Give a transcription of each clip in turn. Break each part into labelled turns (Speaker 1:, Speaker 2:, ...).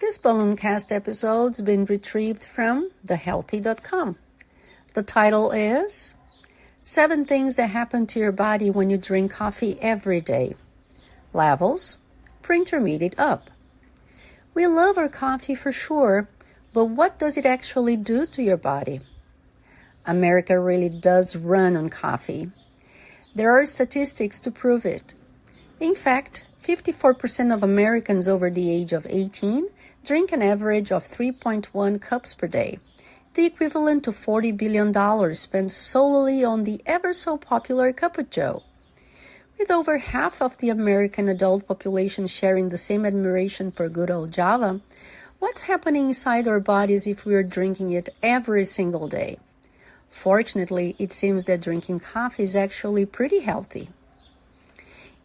Speaker 1: This Ballooncast episode's been retrieved from thehealthy.com. The title is 7 Things That Happen to Your Body When You Drink Coffee Every Day. Levels, pre-intermediate up. We love our coffee for sure, but what does it actually do to your body? America really does run on coffee. There are statistics to prove it. In fact, 54% of Americans over the age of 18 drink an average of 3.1 cups per day, the equivalent to $40 billion spent solely on the ever-so-popular Cup of Joe. With over half of the American adult population sharing the same admiration for good old Java, what's happening inside our bodies if we are drinking it every single day? Fortunately, it seems that drinking coffee is actually pretty healthy.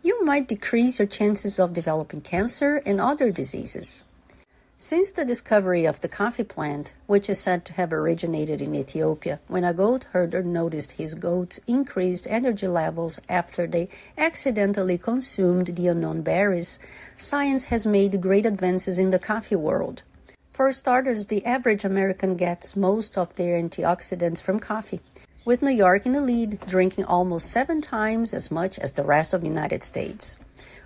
Speaker 1: You might decrease your chances of developing cancer and other diseases. Since the discovery of the coffee plant, which is said to have originated in Ethiopia, when a goat herder noticed his goats' increased energy levels after they accidentally consumed the unknown berries, science has made great advances in the coffee world. For starters, the average American gets most of their antioxidants from coffee, with New York in the lead, drinking almost 7 times as much as the rest of the United States.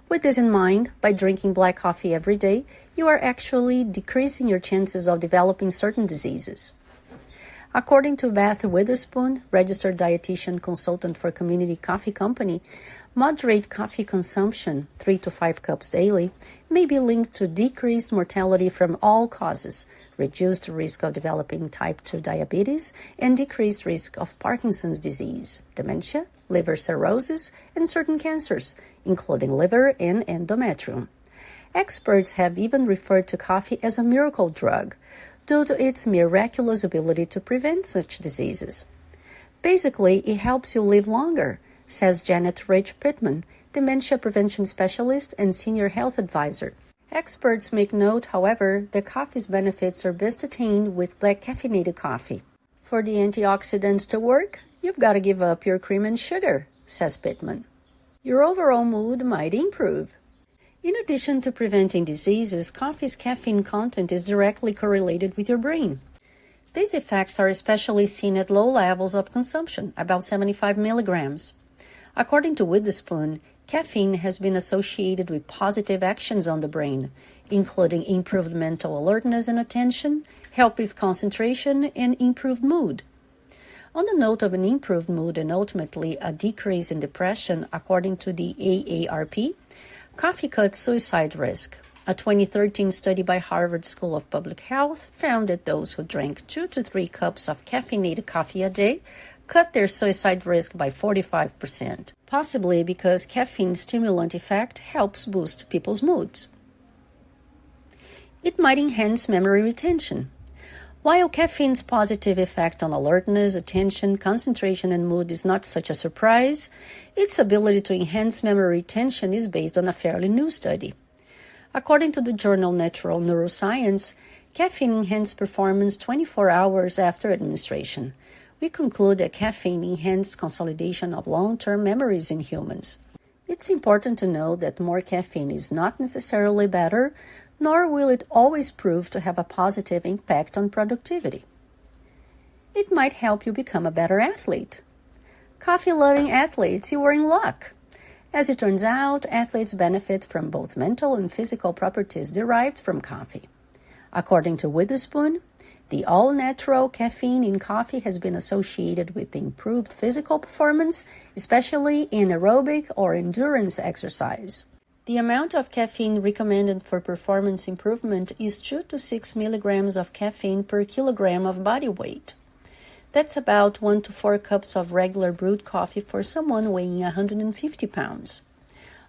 Speaker 1: With this in mind, by drinking black coffee every day, you are actually decreasing your chances of developing certain diseases. According to Beth Witherspoon, registered dietitian consultant for Community Coffee Company, moderate coffee consumption, 3 to 5 cups daily, may be linked to decreased mortality from all causes, reduced risk of developing type 2 diabetes, and decreased risk of Parkinson's disease, dementia, liver cirrhosis, and certain cancers, including liver and endometrium. Experts have even referred to coffee as a miracle drug, due to its miraculous ability to prevent such diseases. Basically, it helps you live longer, says Janet Rich Pittman, dementia prevention specialist and senior health advisor. Experts make note, however, that coffee's benefits are best attained with black caffeinated coffee. For the antioxidants to work, you've got to give up your cream and sugar, says Pittman. Your overall mood might improve. In addition to preventing diseases, coffee's caffeine content is directly correlated with your brain. These effects are especially seen at low levels of consumption, about 75 milligrams. According to Witherspoon, caffeine has been associated with positive actions on the brain, including improved mental alertness and attention, help with concentration, and improved mood. On the note of an improved mood and ultimately a decrease in depression, according to the AARP, coffee cuts suicide risk. A 2013 study by Harvard School of Public Health found that those who drank 2 to 3 cups of caffeinated coffee a day cut their suicide risk by 45%, possibly because caffeine's stimulant effect helps boost people's moods. It might enhance memory retention. While caffeine's positive effect on alertness, attention, concentration, and mood is not such a surprise, its ability to enhance memory retention is based on a fairly new study. According to the journal Natural Neuroscience, caffeine enhanced performance 24 hours after administration. We conclude that caffeine enhanced consolidation of long-term memories in humans. It's important to know that more caffeine is not necessarily better, nor will it always prove to have a positive impact on productivity. It might help you become a better athlete. Coffee-loving athletes, you are in luck. As it turns out, athletes benefit from both mental and physical properties derived from coffee. According to Witherspoon, the all-natural caffeine in coffee has been associated with improved physical performance, especially in aerobic or endurance exercise. The amount of caffeine recommended for performance improvement is 2 to 6 milligrams of caffeine per kilogram of body weight. That's about 1 to 4 cups of regular brewed coffee for someone weighing 150 pounds.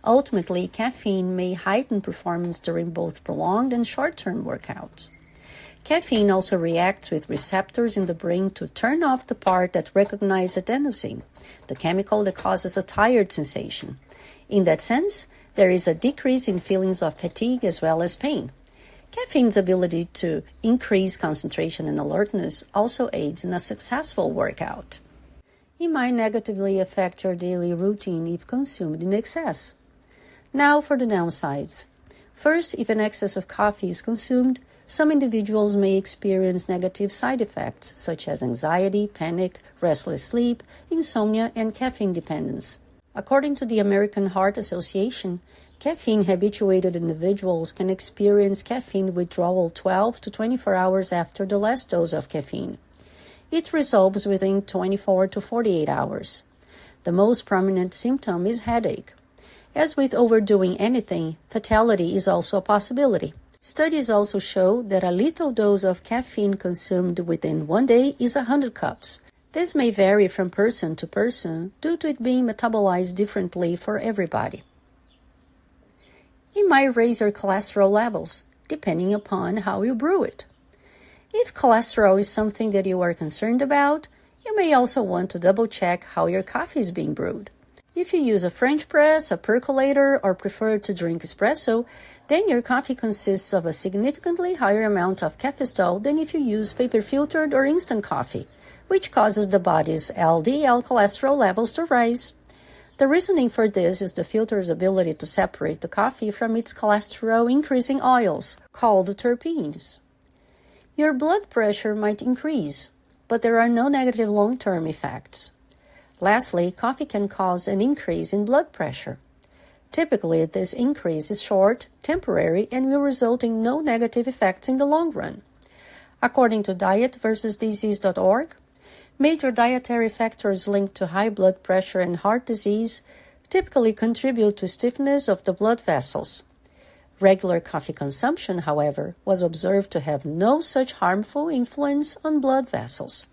Speaker 1: Ultimately, caffeine may heighten performance during both prolonged and short-term workouts. Caffeine also reacts with receptors in the brain to turn off the part that recognizes adenosine, the chemical that causes a tired sensation. In that sense, there is a decrease in feelings of fatigue as well as pain. Caffeine's ability to increase concentration and alertness also aids in a successful workout. It might negatively affect your daily routine if consumed in excess. Now for the downsides. First, if an excess of coffee is consumed, some individuals may experience negative side effects such as anxiety, panic, restless sleep, insomnia, and caffeine dependence. According to the American Heart Association, caffeine-habituated individuals can experience caffeine withdrawal 12 to 24 hours after the last dose of caffeine. It resolves within 24 to 48 hours. The most prominent symptom is headache. As with overdoing anything, fatality is also a possibility. Studies also show that a lethal dose of caffeine consumed within 1 day is 100 cups. This may vary from person to person due to it being metabolized differently for everybody. It might raise your cholesterol levels, depending upon how you brew it. If cholesterol is something that you are concerned about, you may also want to double-check how your coffee is being brewed. If you use a French press, a percolator, or prefer to drink espresso, then your coffee consists of a significantly higher amount of cafestol than if you use paper-filtered or instant coffee, which causes the body's LDL cholesterol levels to rise. The reasoning for this is the filter's ability to separate the coffee from its cholesterol-increasing oils, called terpenes. Your blood pressure might increase, but there are no negative long-term effects. Lastly, coffee can cause an increase in blood pressure. Typically, this increase is short, temporary, and will result in no negative effects in the long run. According to dietversusdisease.org, major dietary factors linked to high blood pressure and heart disease typically contribute to stiffness of the blood vessels. Regular coffee consumption, however, was observed to have no such harmful influence on blood vessels.